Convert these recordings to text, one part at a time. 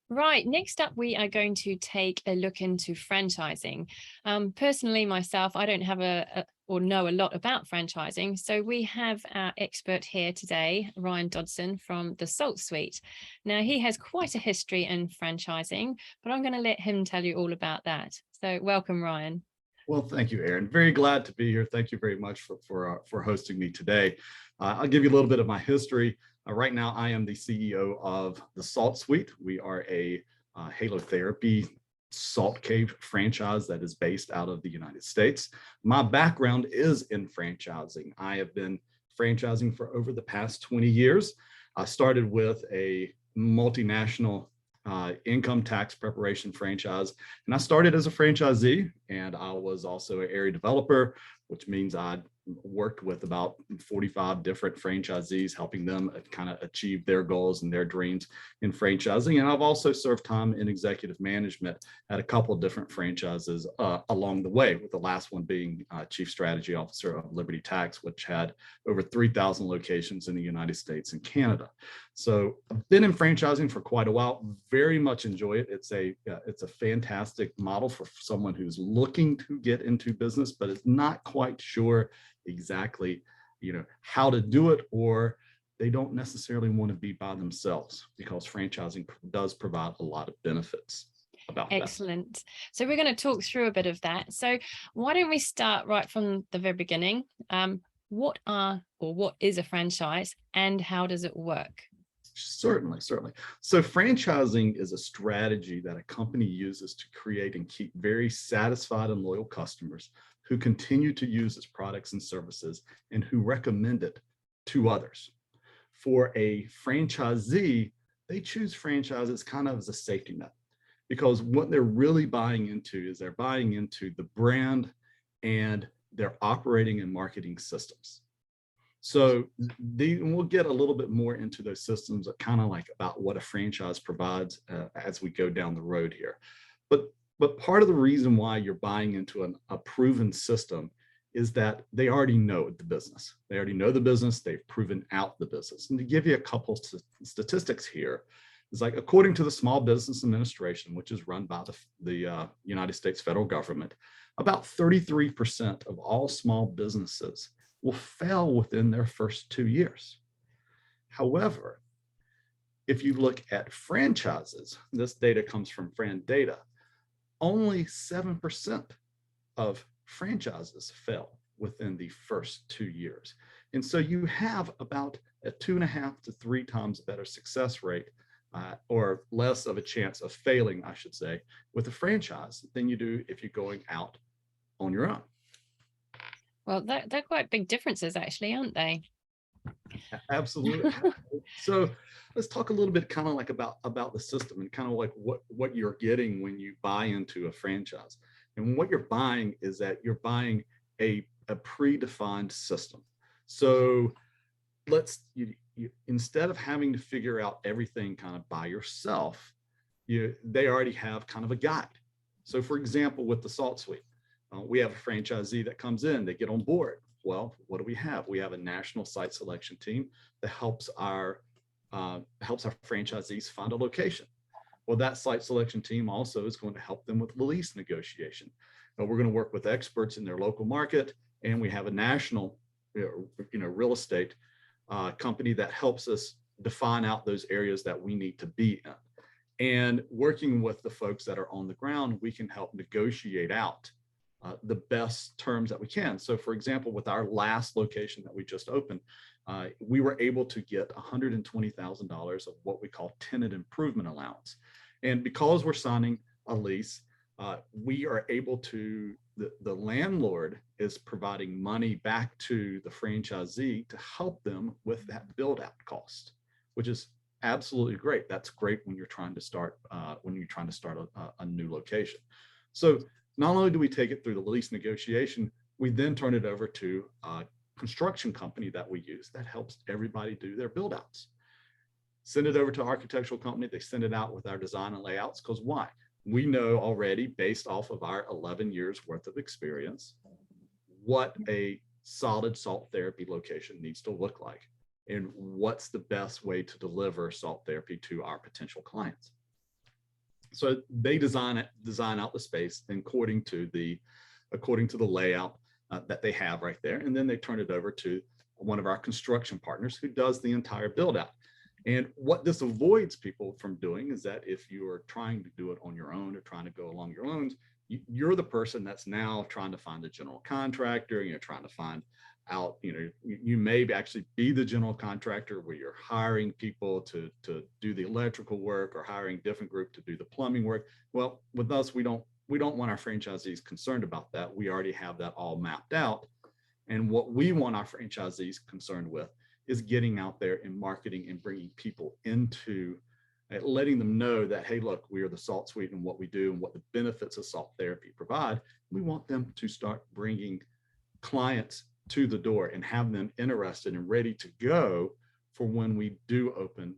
Right, next up, we are going to take a look into franchising. Personally, myself, I don't have or know a lot about franchising. So we have our expert here today, Ryan Dodson from the Salt Suite. Now, he has quite a history in franchising, but I'm going to let him tell you all about that. So welcome, Ryan. Well, thank you, Aaron. Very glad to be here. Thank you very much for hosting me today. I'll give you a little bit of my history. Right now, I am the CEO of the Salt Suite. We are a halotherapy salt cave franchise that is based out of the United States. My background is in franchising. I have been franchising for over the past 20 years. I started with a multinational income tax preparation franchise. And I started as a franchisee, and I was also an area developer, which means I worked with about 45 different franchisees, helping them kind of achieve their goals and their dreams in franchising. And I've also served time in executive management at a couple of different franchises along the way, with the last one being Chief Strategy Officer of Liberty Tax, which had over 3,000 locations in the United States and Canada. So I've been in franchising for quite a while, very much enjoy it. It's a fantastic model for someone who's looking to get into business, but is not quite sure exactly, how to do it, or they don't necessarily want to be by themselves, because franchising does provide a lot of benefits about that. Excellent. So we're going to talk through a bit of that. So why don't we start right from the very beginning? What is a franchise and how does it work? Certainly, certainly. So franchising is a strategy that a company uses to create and keep very satisfied and loyal customers who continue to use its products and services and who recommend it to others. For a franchisee, they choose franchises kind of as a safety net, because what they're really buying into is they're buying into the brand and their operating and marketing systems. So we'll get a little bit more into those systems, kind of like about what a franchise provides as we go down the road here. But part of the reason why you're buying into a proven system is that they already know the business. They already know the business. They've proven out the business. And to give you a couple of statistics here, is like, according to the Small Business Administration, which is run by the United States federal government, about 33% of all small businesses will fail within their first 2 years. However, if you look at franchises, this data comes from FranData, only 7% of franchises fail within the first 2 years. And so you have about a 2.5 to 3 times better success rate, or less of a chance of failing, I should say, with a franchise than you do if you're going out on your own. Well, they're quite big differences, actually, aren't they? Absolutely. So let's talk a little bit kind of like about the system and kind of like what you're getting when you buy into a franchise. And what you're buying is that you're buying a predefined system. So instead of having to figure out everything kind of by yourself, they already have kind of a guide. So for example, with the Salt Suite, we have a franchisee that comes in, they get on board. Well, what do we have? We have a national site selection team that helps our franchisees find a location. Well, that site selection team also is going to help them with lease negotiation. We're going to work with experts in their local market, and we have a national, real estate company that helps us define out those areas that we need to be in. And working with the folks that are on the ground, we can help negotiate out the best terms that we can. So for example, with our last location that we just opened, we were able to get $120,000 of what we call tenant improvement allowance. And because we're signing a lease, we are able to, the landlord is providing money back to the franchisee to help them with that build out cost, which is absolutely great. That's great when you're trying to start a new location. So not only do we take it through the lease negotiation, we then turn it over to a construction company that we use that helps everybody do their build outs. Send it over to an architectural company. They send it out with our design and layouts, because why? We know already, based off of our 11 years worth of experience, what a solid salt therapy location needs to look like and what's the best way to deliver salt therapy to our potential clients. So they design out the space according to the layout that they have right there, and then they turn it over to one of our construction partners who does the entire build out. And what this avoids people from doing is that if you are trying to do it on your own or trying to go along your own, you're the person that's now trying to find a general contractor, and you're trying to find out, you may actually be the general contractor where you're hiring people to do the electrical work or hiring different group to do the plumbing work. Well, with us, we don't want our franchisees concerned about that. We already have that all mapped out. And what we want our franchisees concerned with is getting out there and marketing and bringing people into letting them know that, hey, look, we are the Salt Suite and what we do and what the benefits of salt therapy provide. We want them to start bringing clients to the door and have them interested and ready to go for when we do open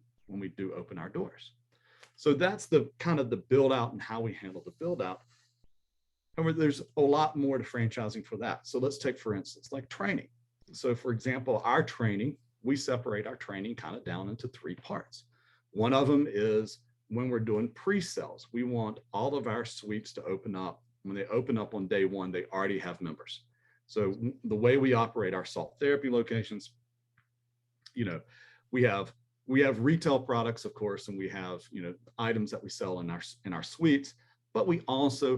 our doors. So that's the kind of the build out and how we handle the build out. And there's a lot more to franchising for that. So let's take, for instance, like training. So for example, our training, we separate our training kind of down into 3 parts. One of them is when we're doing pre-sales. We want all of our suites to open up. When they open up on day 1, they already have members. So the way we operate our salt therapy locations, we have retail products, of course, and we have, items that we sell in our suites, but we also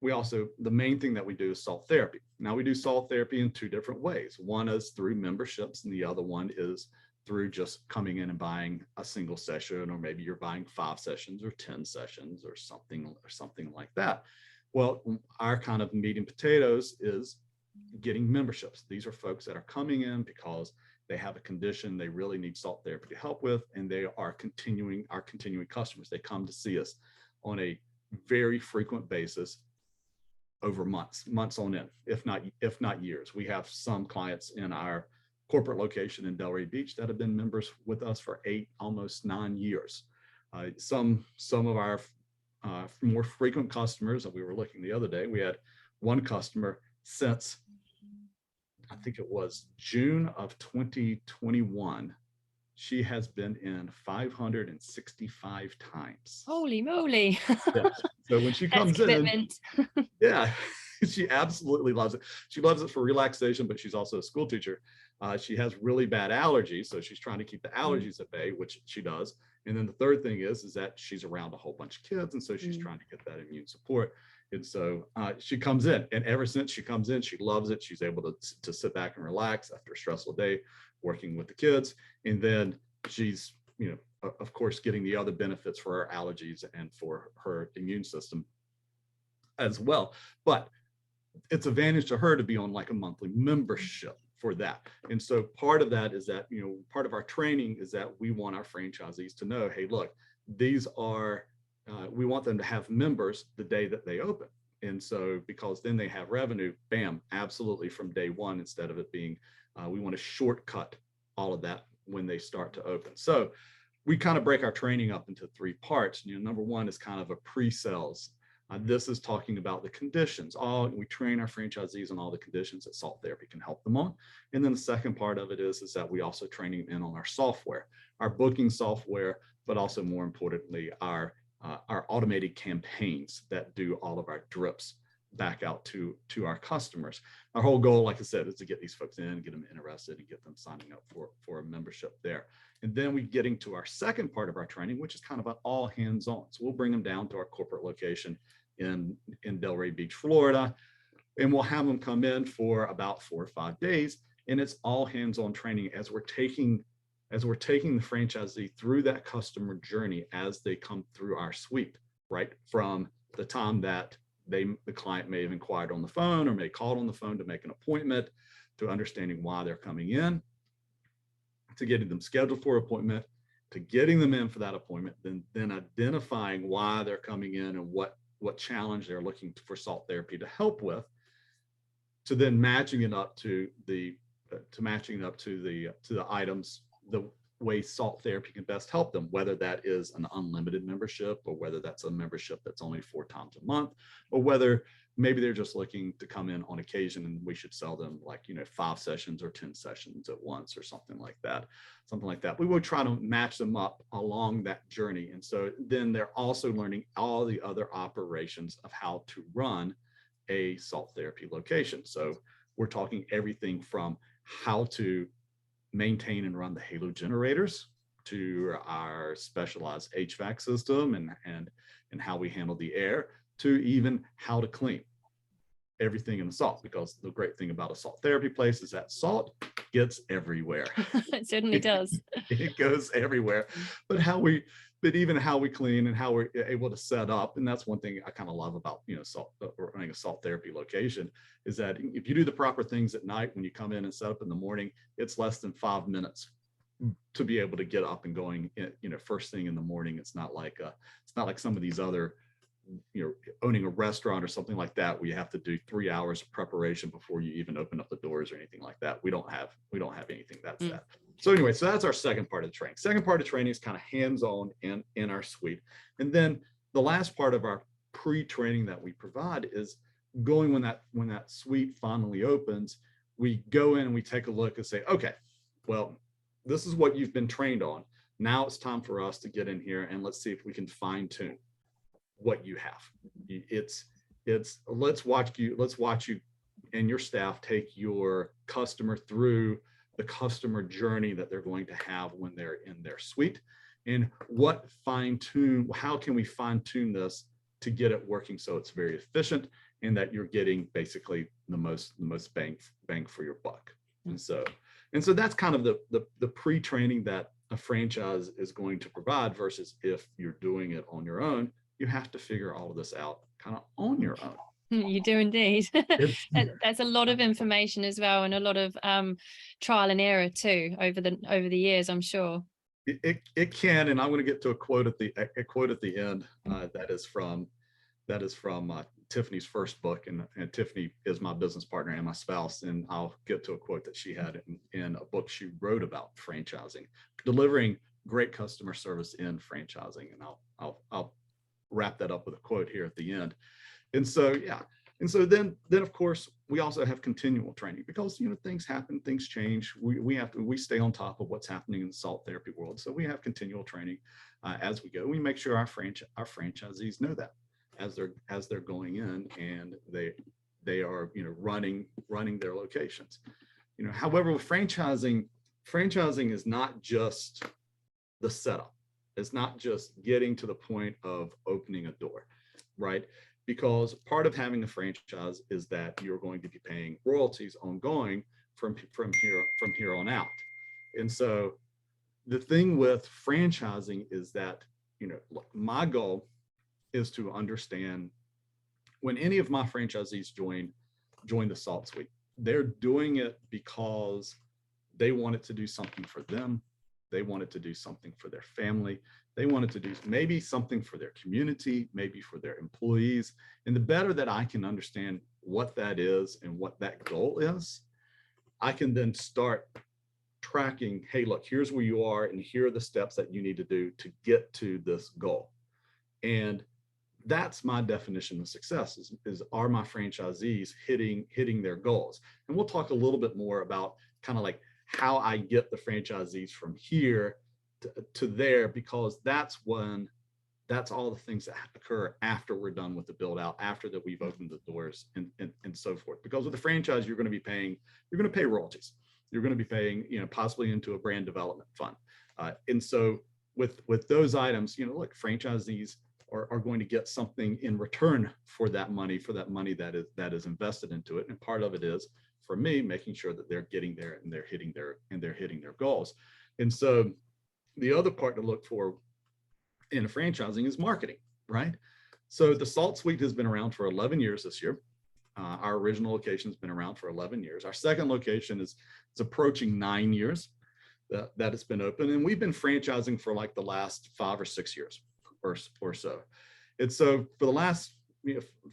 the main thing that we do is salt therapy. Now we do salt therapy in 2 different ways. One is through memberships, and the other one is through just coming in and buying a single session, or maybe you're buying 5 sessions or 10 sessions or something like that. Well, our kind of meat and potatoes is getting memberships. These are folks that are coming in because they have a condition they really need salt therapy to help with, and they are our continuing customers. They come to see us on a very frequent basis over months on end, if not years. We have some clients in our corporate location in Delray Beach that have been members with us for 8, almost 9 years. Some of our more frequent customers that we were looking the other day, we had one customer since, I think it was June of 2021. She has been in 565 times. Holy moly. Yeah. So when she comes in, yeah, she absolutely loves it. She loves it for relaxation, but she's also a school teacher. She has really bad allergies, so she's trying to keep the allergies at bay, which she does. And then the third thing is that she's around a whole bunch of kids, and so she's trying to get that immune support. And so she comes in, and ever since she comes in, she loves it. She's able to sit back and relax after a stressful day working with the kids. And then she's, of course, getting the other benefits for her allergies and for her immune system as well. But it's advantage to her to be on like a monthly membership for that. And so part of that is that, part of our training is that we want our franchisees to know, hey, look, these are, we want them to have members the day that they open. And so, because then they have revenue, bam, absolutely from day 1, instead of it being, we want to shortcut all of that when they start to open. So we kind of break our training up into 3 parts. Number 1 is kind of a pre-sales. This is talking about the conditions. We train our franchisees on all the conditions that salt therapy can help them on. And then the second part of it is that we also train them in on our software, our booking software, but also more importantly, our automated campaigns that do all of our drips back out to our customers. Our whole goal, like I said, is to get these folks in, get them interested, and get them signing up for a membership there. And then we get into our second part of our training, which is kind of an all hands on. So we'll bring them down to our corporate location in Delray Beach, Florida, and we'll have them come in for about 4 or 5 days. And it's all hands on training as we're taking the franchisee through that customer journey as they come through our suite, right? From the time that the client may have inquired on the phone or may called on the phone to make an appointment, to understanding why they're coming in, to getting them scheduled for an appointment, to getting them in for that appointment, then identifying why they're coming in and what challenge they're looking for salt therapy to help with, to then matching it up to the items, way salt therapy can best help them, whether that is an unlimited membership or whether that's a membership that's only 4 times a month, or whether maybe they're just looking to come in on occasion and we should sell them like, 5 sessions or 10 sessions at once or something like that. We will try to match them up along that journey. And so then they're also learning all the other operations of how to run a salt therapy location. So we're talking everything from how to maintain and run the halo generators to our specialized HVAC system and how we handle the air, to even how to clean everything in the salt, because the great thing about a salt therapy place is that salt gets everywhere. It certainly does. It goes everywhere. But even how we clean and how we're able to set up, and that's one thing I kind of love about running a salt therapy location, is that if you do the proper things at night, when you come in and set up in the morning, it's less than 5 minutes to be able to get up and going, first thing in the morning. It's not like some of these other, owning a restaurant or something like that, where you have to do 3 hours of preparation before you even open up the doors or anything like that. We don't have anything that's that. So anyway, so that's our second part of the training. Second part of training is kind of hands-on in our suite. And then the last part of our pre-training that we provide is going when that suite finally opens, we go in and we take a look and say, okay, well, this is what you've been trained on. Now it's time for us to get in here and let's see if we can fine tune what you have. It's let's watch you and your staff take your customer through the customer journey that they're going to have when they're in their suite, and how can we fine tune this to get it working so it's very efficient and that you're getting basically the most bang for your buck. And so that's kind of the pre-training that a franchise is going to provide, versus if you're doing it on your own, you have to figure all of this out kind of on your own. You do indeed. That's a lot of information as well, and a lot of trial and error too over the years, I'm sure. It can, and I'm going to get to a quote at the end that is from Tiffany's first book, and Tiffany is my business partner and my spouse, and I'll get to a quote that she had in a book she wrote about franchising, delivering great customer service in franchising, and I'll wrap that up with a quote here at the end. And so then of course we also have continual training, because things happen, things change. We stay on top of what's happening in the salt therapy world, so we have continual training as we go. We make sure our franchisees know that as they're going in and they are running their locations. However, with franchising is not just the setup. It's not just getting to the point of opening a door, right? Because part of having a franchise is that you're going to be paying royalties ongoing from here on out. And so the thing with franchising is that, my goal is to understand, when any of my franchisees join the Salt Suite, they're doing it because they wanted to do something for them. They wanted to do something for their family. They wanted to do maybe something for their community, maybe for their employees. And the better that I can understand what that is and what that goal is, I can then start tracking, hey, look, here's where you are, and here are the steps that you need to do to get to this goal. And that's my definition of success, is are my franchisees hitting their goals? And we'll talk a little bit more about kind of like how I get the franchisees from here to there, because that's all the things that occur after we're done with the build out, after that we've opened the doors and so forth. Because with the franchise, you're going to pay royalties. You're going to be paying, possibly into a brand development fund. And so with those items, look, franchisees are going to get something in return for that money that is invested into it. And part of it is, for me, making sure that they're getting there and they're hitting their goals. And so the other part to look for in franchising is marketing, right? So the Salt Suite has been around for 11 years this year. Our original location has been around for 11 years. Our second location is approaching 9 years that it's been open. And we've been franchising for like the last 5 or 6 years or so. And so for the last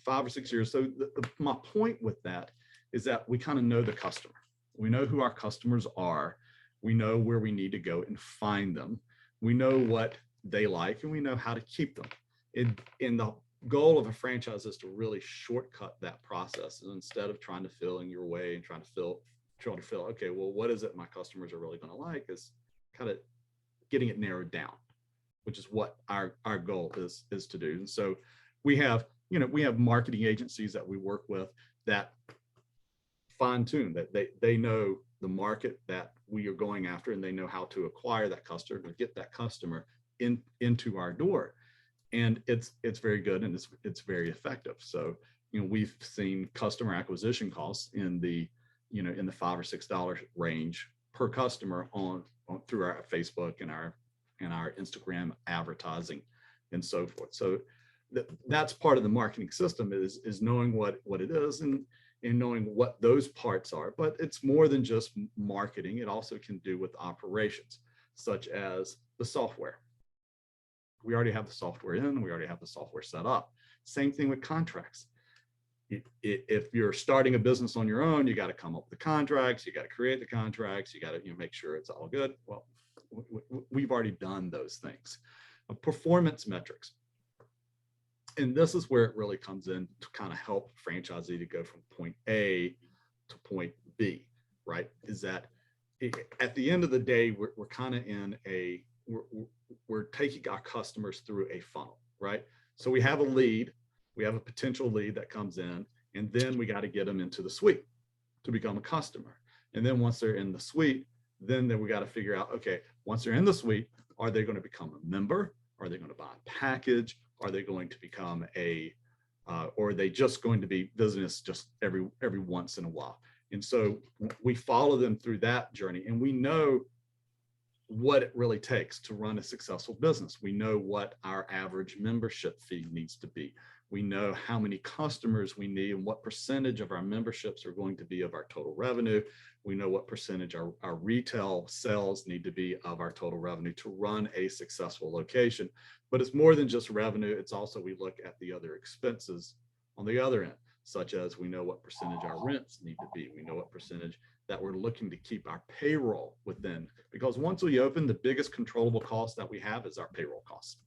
5 or 6 years, so my point with that is that we kind of know the customer. We know who our customers are. We know where we need to go and find them. We know what they like, and we know how to keep them. In the goal of a franchise is to really shortcut that process, and instead of trying to fill in your way and trying to fill, okay, well, what is it my customers are really going to like, is kind of getting it narrowed down, which is what our goal is to do. And so we have, we have marketing agencies that we work with that fine tune, that they know the market that we are going after, and they know how to acquire that customer, to get that customer into our door. And it's very good, and it's very effective. So, we've seen customer acquisition costs in the in the $5 or $6 range per customer on through our Facebook and our Instagram advertising and so forth. So that's part of the marketing system, is knowing what it is, and knowing what those parts are. But it's more than just marketing. It also can do with operations, such as the software. We already have the software in, we already have the software set up. Same thing with contracts. If you're starting a business on your own, you got to come up with the contracts, you got to create the contracts, you got to make sure it's all good. Well, we've already done those things. Performance metrics. And this is where it really comes in to kind of help franchisee to go from point A to point B, right? Is that at the end of the day, we're kind of in a, we're taking our customers through a funnel, right? So we have a lead, we have a potential lead that comes in, and then we got to get them into the suite to become a customer. And then once they're in the suite, then we got to figure out, okay, once they're in the suite, are they going to become a member? Are they going to buy a package? Are they going to become or are they just going to be business just every once in a while? And so we follow them through that journey, and we know what it really takes to run a successful business. We know what our average membership fee needs to be. We know how many customers we need and what percentage of our memberships are going to be of our total revenue. We know what percentage our retail sales need to be of our total revenue to run a successful location. But it's more than just revenue. It's also, we look at the other expenses on the other end, such as we know what percentage our rents need to be. We know what percentage that we're looking to keep our payroll within, because once we open, the biggest controllable cost that we have is our payroll cost.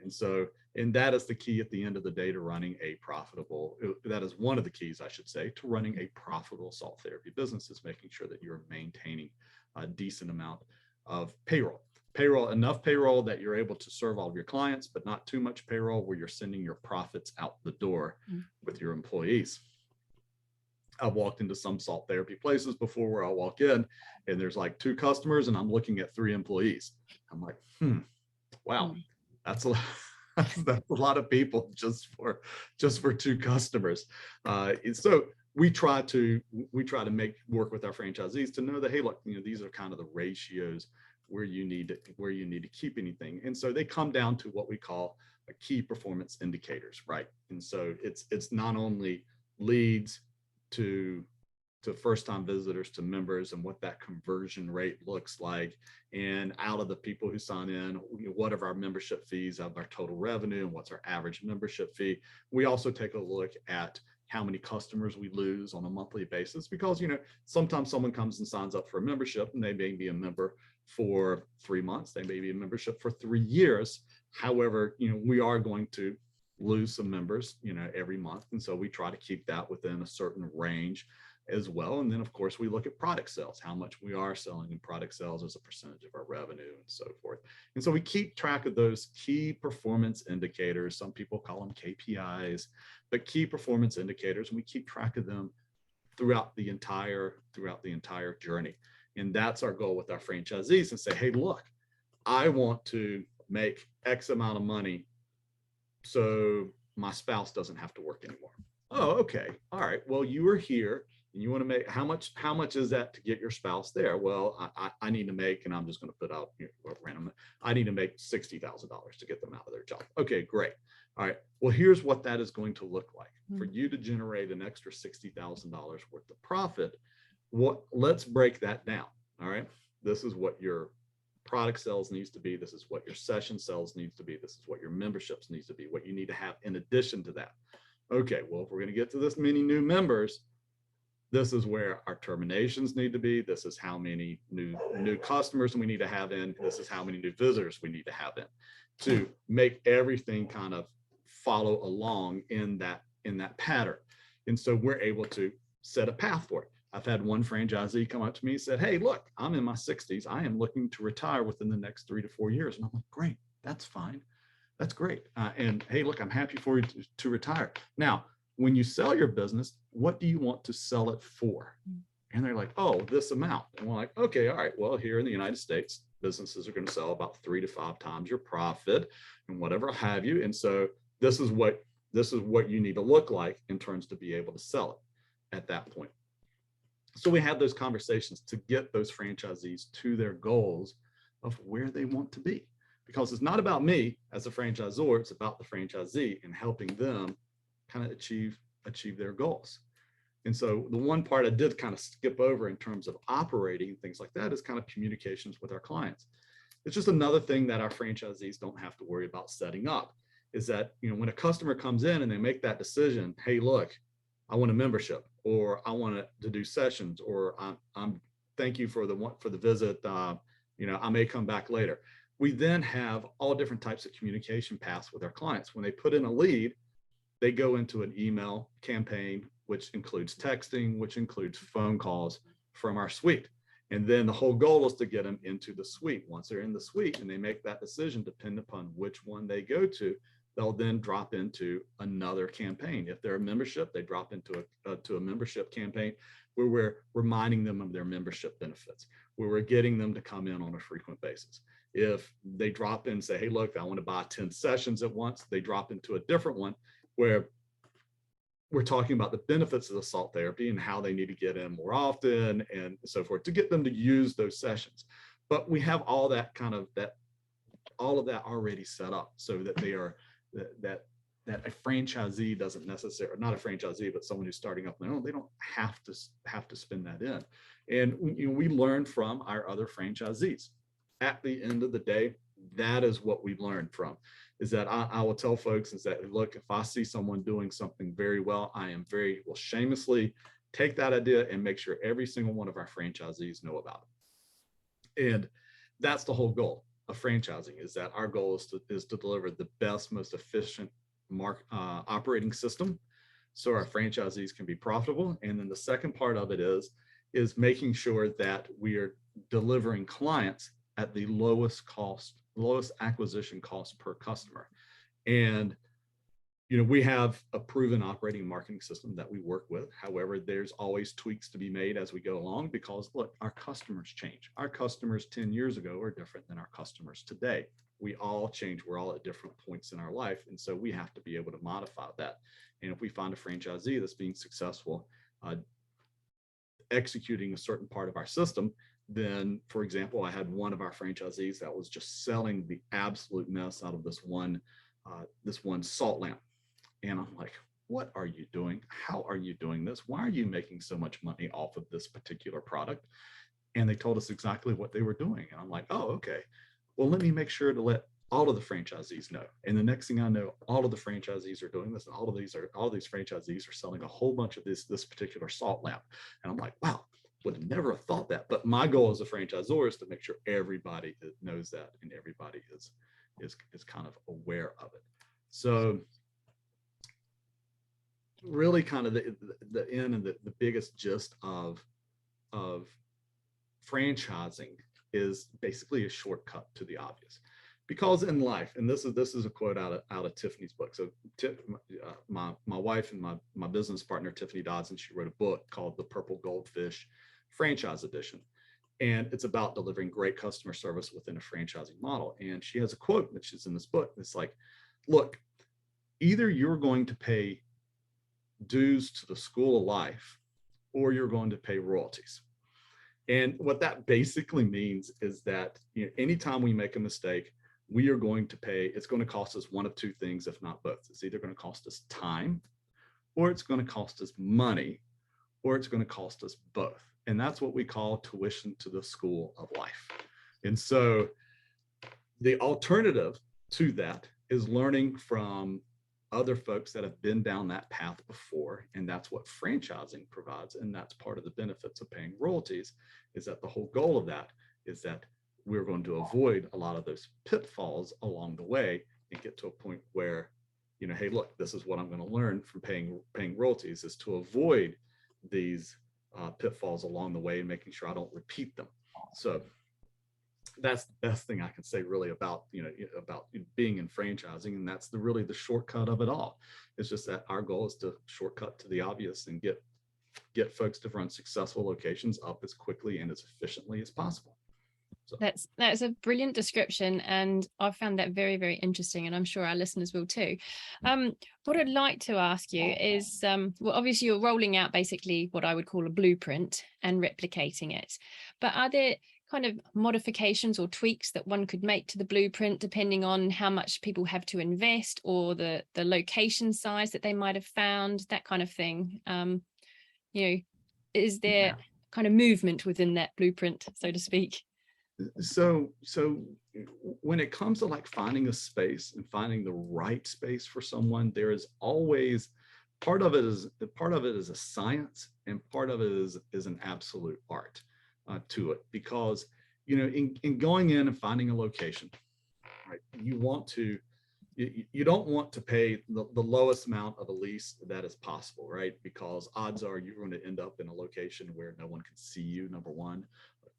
And so, and that is the key at the end of the day to running a profitable, that is one of the keys, I should say, to running a profitable salt therapy business, is making sure that you're maintaining a decent amount of payroll. Enough payroll that you're able to serve all of your clients, but not too much payroll where you're sending your profits out the door with your employees. I've walked into some salt therapy places before where I walk in and there's like 2 customers and I'm looking at 3 employees. I'm like, wow, that's a lot of people just for 2 customers. So we try to work with our franchisees to know that, hey, look, these are kind of the ratios where you need to keep anything. And so they come down to what we call a key performance indicators, right? And so it's not only leads to first-time visitors to members and what that conversion rate looks like, and out of the people who sign in, what are our membership fees of our total revenue and what's our average membership fee. We also take a look at how many customers we lose on a monthly basis, because sometimes someone comes and signs up for a membership and they may be a member for 3 months, they may be a membership for 3 years. However, we are going to lose some members every month, and so we try to keep that within a certain range as well. And then of course we look at product sales, how much we are selling in product sales as a percentage of our revenue and so forth. And so we keep track of those key performance indicators. Some people call them KPIs, but key performance indicators, and we keep track of them throughout the entire journey. And that's our goal with our franchisees, and say, hey, look, I want to make X amount of money so my spouse doesn't have to work anymore. Oh, okay. All right. Well, you were here and you want to make, how much is that to get your spouse there? Well, I need to make, and I'm just going to put out random, I need to make $60,000 to get them out of their job. Okay, great. All right. Well, here's what that is going to look like. For you to generate an extra $60,000 worth of profit. Let's break that down. All right. This is what your product sales needs to be. This is what your session sales needs to be. This is what your memberships needs to be, what you need to have in addition to that. Okay, well, if we're going to get to this many new members, This is where our terminations need to be. This is how many new customers we need to have in. This is how many new visitors we need to have in, to make everything kind of follow along in that pattern. And so we're able to set a path for it. I've had one franchisee come up to me and said, "Hey, look, I'm in my 60s. I am looking to retire within the next 3 to 4 years." And I'm like, "Great, that's fine. That's great. And hey, look, I'm happy for you to retire. Now, when you sell your business, what do you want to sell it for?" And they're like, "Oh, this amount." And we're like, "Okay, all right. Well, here in the United States, businesses are going to sell about 3 to 5 times your profit and whatever have you. And so this is what you need to look like in terms to be able to sell it at that point." So we have those conversations to get those franchisees to their goals of where they want to be, because it's not about me as a franchisor, it's about the franchisee and helping them kind of achieve their goals. And so the one part I did kind of skip over in terms of operating things like that is kind of communications with our clients. It's just another thing that our franchisees don't have to worry about setting up, is that, when a customer comes in and they make that decision, "Hey, look, I want a membership," or "I want to do sessions," or I'm "Thank you for the visit. I may come back later." We then have all different types of communication paths with our clients. When they put in a lead, they go into an email campaign, which includes texting, which includes phone calls from our suite. And then the whole goal is to get them into the suite. Once they're in the suite and they make that decision, depending upon which one they go to, they'll then drop into another campaign. If they're a membership, they drop into a membership campaign where we're reminding them of their membership benefits, where we're getting them to come in on a frequent basis. If they drop in and say, "Hey, look, I want to buy 10 sessions at once," they drop into a different one where we're talking about the benefits of the salt therapy and how they need to get in more often and so forth to get them to use those sessions. But we have all of that already set up so that they are that a franchisee doesn't necessarily, not a franchisee, but someone who's starting up on their own, they don't have to spend that in. And we learn from our other franchisees. At the end of the day, that is what we learned from, is that I will tell folks is that, look, if I see someone doing something very well, I am will shamelessly take that idea and make sure every single one of our franchisees know about it. And that's the whole goal of franchising, is that our goal is to deliver the best, most efficient operating system so our franchisees can be profitable. And then the second part of it is making sure that we are delivering clients at the lowest acquisition cost per customer. And we have a proven operating marketing system that we work with. However, there's always tweaks to be made as we go along, because look, our customers change. Our customers 10 years ago are different than our customers today. We all change. We're all at different points in our life. And so we have to be able to modify that. And if we find a franchisee that's being successful executing a certain part of our system, then, for example, I had one of our franchisees that was just selling the absolute mess out of this one salt lamp. And I'm like, "What are you doing? How are you doing this? Why are you making so much money off of this particular product?" And they told us exactly what they were doing. And I'm like, "Oh, okay. Well, let me make sure to let all of the franchisees know." And the next thing I know, all of the franchisees are doing this, and all of these franchisees are selling a whole bunch of this particular salt lamp. And I'm like, "Wow, would have never have thought that." But my goal as a franchisor is to make sure everybody knows that and everybody is kind of aware of it. So really kind of the end and the biggest gist of franchising is basically a shortcut to the obvious. Because in life, and this is a quote out of Tiffany's book. So my wife and my business partner, Tiffany Dodson, she wrote a book called The Purple Goldfish Franchise Edition. And it's about delivering great customer service within a franchising model. And she has a quote which is in this book. It's like, "Look, either you're going to pay dues to the school of life, or you're going to pay royalties." And what that basically means is that anytime we make a mistake, we are going to pay. It's going to cost us one of two things, if not both. It's either going to cost us time, or it's going to cost us money, or it's going to cost us both. And that's what we call tuition to the school of life. And so the alternative to that is learning from other folks that have been down that path before, and that's what franchising provides. And that's part of the benefits of paying royalties, is that the whole goal of that is that we're going to avoid a lot of those pitfalls along the way and get to a point where, hey, look, this is what I'm going to learn from paying royalties, is to avoid these pitfalls along the way and making sure I don't repeat them. So that's the best thing I can say really about being in franchising, and that's really the shortcut of it all. It's just that our goal is to shortcut to the obvious and get folks to run successful locations up as quickly and as efficiently as possible. So that's a brilliant description, and I found that very, very interesting, and I'm sure our listeners will too. What I'd like to ask you is, well, obviously you're rolling out basically what I would call a blueprint and replicating it, but are there kind of modifications or tweaks that one could make to the blueprint depending on how much people have to invest, or the location size that they might have found, that kind of thing? Is there kind of movement within that blueprint, so to speak? So when it comes to like finding a space and finding the right space for someone, there is always part of it is a science, and part of it is an absolute art to it. Because in going in and finding a location, right, you don't want to pay the lowest amount of a lease that is possible, right? Because odds are you're going to end up in a location where no one can see you, number one.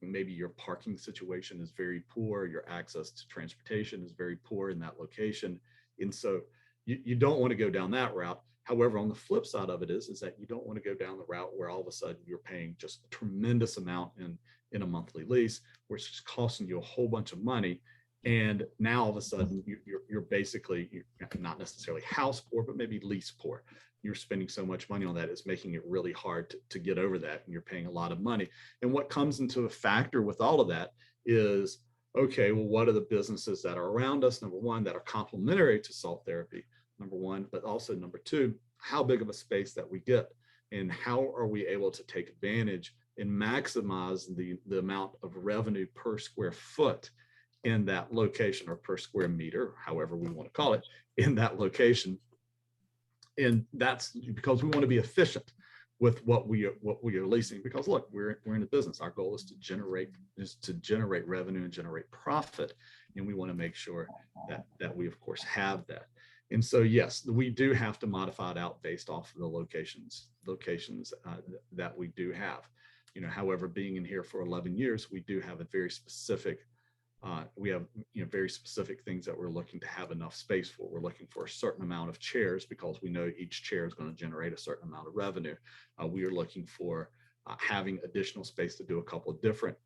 Maybe your parking situation is very poor, your access to transportation is very poor in that location. And so you don't want to go down that route. However, on the flip side of it is that you don't want to go down the route where all of a sudden you're paying just a tremendous amount in a monthly lease, where it's just costing you a whole bunch of money. And now all of a sudden you're not necessarily house poor, but maybe lease poor. You're spending so much money on that, it's making it really hard to get over that, and you're paying a lot of money. And what comes into a factor with all of that is, okay, well, what are the businesses that are around us, number one, that are complementary to salt therapy, number one, but also number two, how big of a space that we get, and how are we able to take advantage and maximize the amount of revenue per square foot in that location, or per square meter, however we want to call it, in that location. And that's because we want to be efficient with what we are leasing, because look, we're in a business. Our goal is to generate revenue and generate profit, and we want to make sure that we of course have that. And so yes, we do have to modify it out based off of the locations that we do have. However, being in here for 11 years, we do have a very specific very specific things that we're looking to have enough space for. We're looking for a certain amount of chairs, because we know each chair is going to generate a certain amount of revenue. We are looking for having additional space to do a couple of different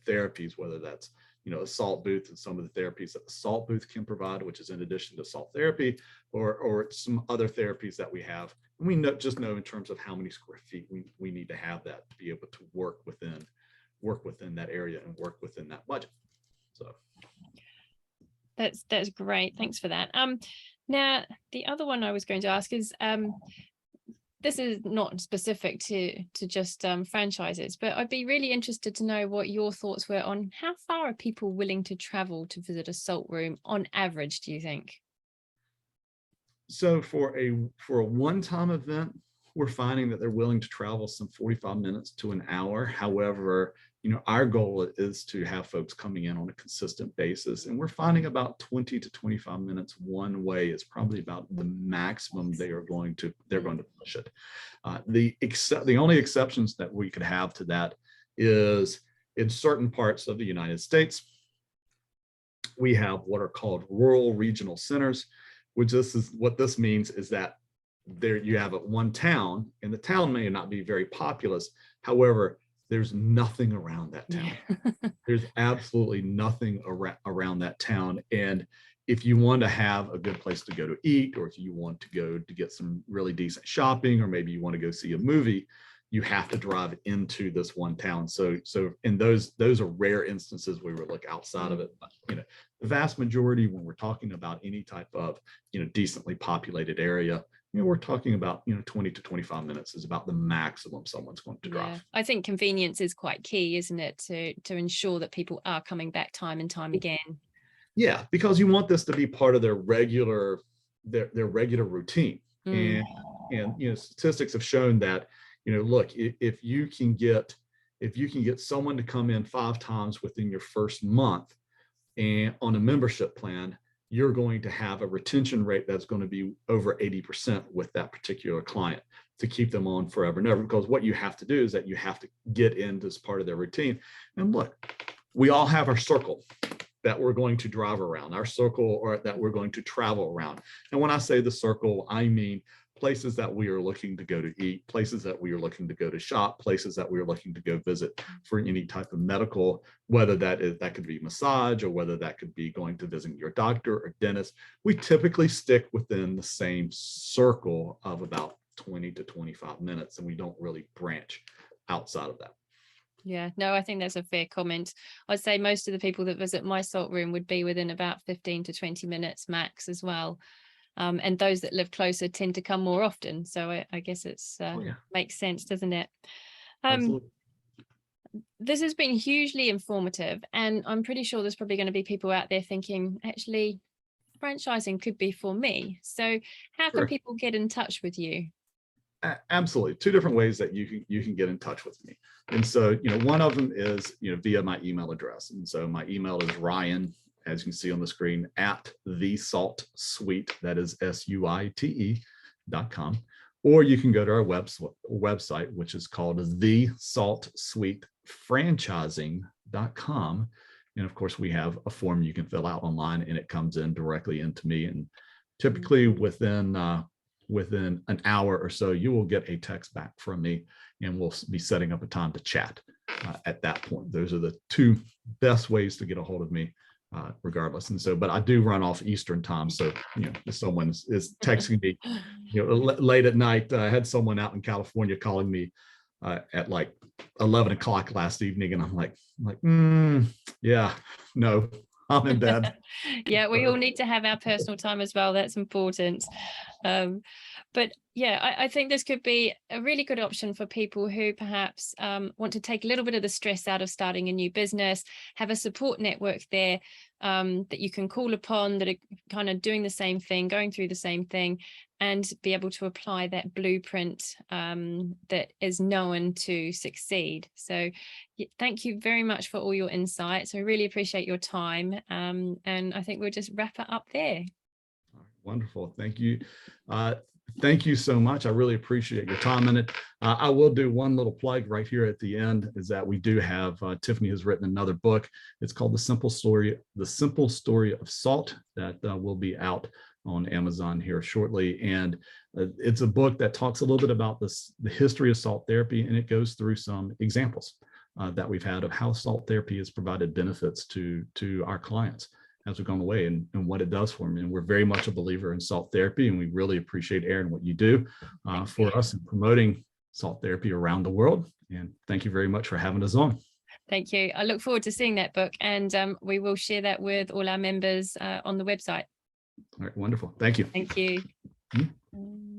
therapies, whether that's a salt booth and some of the therapies that the salt booth can provide, which is in addition to salt therapy, or some other therapies that we have. And we know in terms of how many square feet we need to have that to be able to work within that area and work within that budget. So that's great. Thanks for that. Now the other one I was going to ask is, this is not specific to just franchises, but I'd be really interested to know what your thoughts were on how far are people willing to travel to visit a salt room on average, do you think? So for a one-time event, we're finding that they're willing to travel some 45 minutes to an hour. However, our goal is to have folks coming in on a consistent basis, and we're finding about 20 to 25 minutes one way is probably about the maximum they're going to push it. The only exceptions that we could have to that is in certain parts of the United States, we have what are called rural regional centers, which what this means is that there you have one town, and the town may not be very populous. However, there's nothing around that town. Yeah. There's absolutely nothing around that town. And if you want to have a good place to go to eat, or if you want to go to get some really decent shopping, or maybe you want to go see a movie, you have to drive into this one town. So in those are rare instances where we look outside of it. But, the vast majority, when we're talking about any type of, decently populated area, we're talking about, 20 to 25 minutes is about the maximum someone's going to drive. Yeah. I think convenience is quite key, isn't it? To ensure that people are coming back time and time again. Yeah, because you want this to be part of their regular their regular routine. Mm. And statistics have shown that, look, if you can get someone to come in 5 times within your first month and on a membership plan, you're going to have a retention rate that's going to be over 80% with that particular client to keep them on forever and ever. Because what you have to do is that you have to get into as part of their routine. And look, we all have our circle that we're going to drive around, our circle, or that we're going to travel around. And when I say the circle, I mean places that we are looking to go to eat, places that we are looking to go to shop, places that we are looking to go visit for any type of medical, whether that could be massage, or whether that could be going to visit your doctor or dentist. We typically stick within the same circle of about 20 to 25 minutes, and we don't really branch outside of that. Yeah, no, I think that's a fair comment. I'd say most of the people that visit my salt room would be within about 15 to 20 minutes max as well. And those that live closer tend to come more often. So I guess it's makes sense, doesn't it? Absolutely. This has been hugely informative, and I'm pretty sure there's probably going to be people out there thinking, actually, franchising could be for me. So how can people get in touch with you? Absolutely. 2 different ways that you can get in touch with me. And so, one of them is, via my email address. And so my email is Ryan, as you can see on the screen, at the Salt Suite, that is SUITE.com. Or you can go to our website, which is called the Salt Suite Franchising.com. And of course, we have a form you can fill out online, and it comes in directly into me. And typically within an hour or so, you will get a text back from me, and we'll be setting up a time to chat at that point. Those are the 2 best ways to get a hold of me, regardless. And so, but I do run off Eastern time. So, if someone is texting me, late at night, I had someone out in California calling me at like 11 o'clock last evening. And I'm like, yeah, no, I'm in bed. Yeah, we all need to have our personal time as well. That's important. But yeah, I think this could be a really good option for people who perhaps want to take a little bit of the stress out of starting a new business, have a support network there that you can call upon, that are kind of doing the same thing, going through the same thing, and be able to apply that blueprint that is known to succeed. So thank you very much for all your insights. I really appreciate your time. And I think we'll just wrap it up there. Wonderful. Thank you. Thank you so much. I really appreciate your time in it. I will do one little plug right here at the end, is that we do have, Tiffany has written another book. It's called The Simple Story of Salt, that will be out on Amazon here shortly. And it's a book that talks a little bit about the history of salt therapy, and it goes through some examples that we've had of how salt therapy has provided benefits to our clients as we've gone away, and what it does for them. And we're very much a believer in salt therapy, and we really appreciate, Erin, what you do for us in promoting salt therapy around the world. And thank you very much for having us on. Thank you. I look forward to seeing that book, and we will share that with all our members on the website. All right, wonderful. Thank you. Thank you.